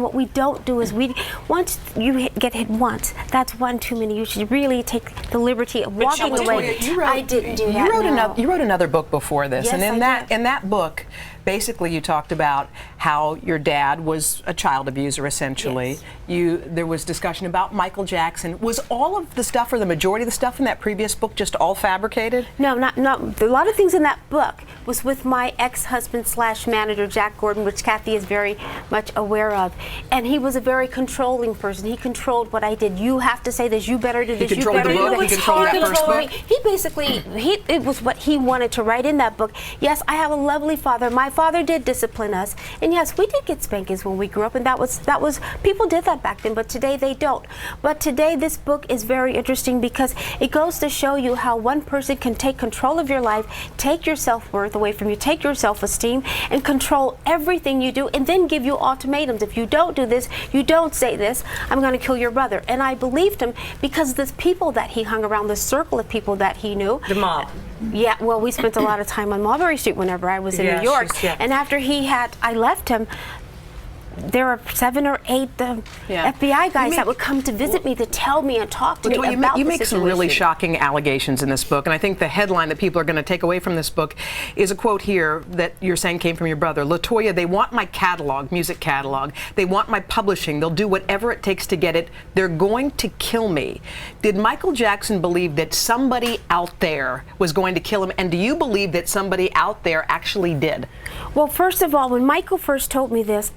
What we don't do is once you get hit once, that's one too many. You should really take the liberty of walking away. I didn't do that. You wrote another book before this, yes, and in that book, basically you talked about how your dad was a child abuser, essentially. Yes. There was discussion about Michael Jackson. Was all of the stuff, or the majority of the stuff in that previous book, just all fabricated? No, not. A lot of things in that book was with my ex-husband / manager, Jack Gordon, which Kathy is very much aware of. And he was a very controlling person. He controlled what I did. You have to say this. You better do this. He controlled the book. He controlled that first book. He basically, it was what he wanted to write in that book. Yes, I have a lovely father. My father did discipline us, and yes, we did get spankings when we grew up, and that was people did that back then, but today they don't. But today this book is very interesting because it goes to show you how one person can take control of your life, take your self-worth away from you, take your self-esteem, and control everything you do, and then give you ultimatums. If you don't do this, you don't say this, I'm going to kill your brother. And I believed him because the people that he hung around, the circle of people that he knew. The mob. Yeah, well, we spent a lot of time on Mulberry Street whenever I was in New York. And after I left him, there were 7 or 8 FBI guys that would come to visit me to tell me and talk to me about the situation. You make some really shocking allegations in this book, and I think the headline that people are going to take away from this book is a quote here that you're saying came from your brother. Toya, they want my catalog, music catalog. They want my publishing. They'll do whatever it takes to get it. They're going to kill me. Did Michael Jackson believe that somebody out there was going to kill him, and do you believe that somebody out there actually did? Well, first of all, when Michael first told me this,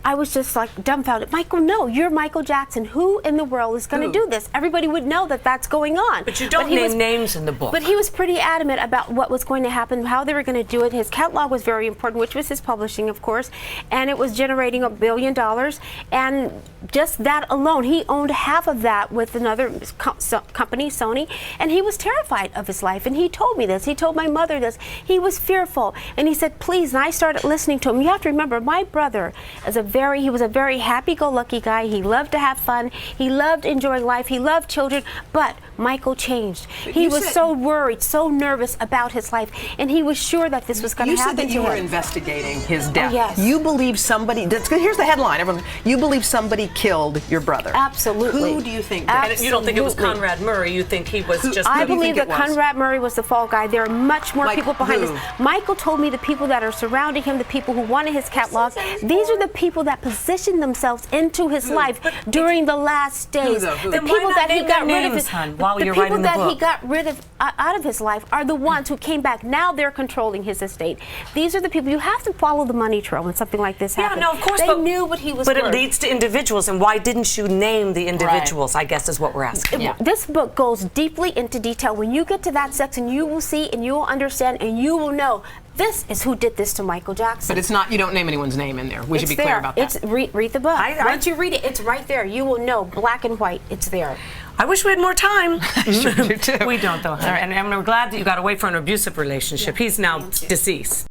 I was just like dumbfounded. Michael, no, you're Michael Jackson. Who in the world is going to do this? Everybody would know that that's going on. But you don't name names in the book. But he was pretty adamant about what was going to happen, how they were going to do it. His catalog was very important, which was his publishing, of course, and it was generating $1 billion. And just that alone, he owned half of that with another company, Sony, and he was terrified of his life. And he told me this. He told my mother this. He was fearful, and he said, please. And I started listening to him. You have to remember, my brother is he was a very happy-go-lucky guy. He loved to have fun. He loved enjoying life. He loved children. But Michael changed. He was so worried, so nervous about his life, and he was sure that this was going to happen to him. You said that you were investigating his death. Oh, yes. You believe somebody. Here's the headline. Everyone, you believe somebody killed your brother. Absolutely. Who do you think? And you don't think it was Conrad Murray? You think he was just? I believe that Conrad Murray was the fall guy. There are much more people behind this. Michael told me the people that are surrounding him, the people who wanted his catalog, these are the people that positioned themselves into his life during the last days. The people that he got rid of he got rid of out of his life are the ones who came back. Now they're controlling his estate. These are the people. You have to follow the money trail when something like this happens. Yeah, no, of course. They knew what he was worth. But it leads to individuals, and why didn't you name the individuals? I guess is what we're asking. This book goes deeply into detail. When you get to that section, you will see and you will understand and you will know this is who did this to Michael Jackson. But it's not, you don't name anyone's name in there. We should be clear about that. Read the book. Once you read it, it's right there. You will know, black and white, it's there. I wish we had more time. Sure do too. We don't, though. And we're glad that you got away from an abusive relationship. He's now deceased.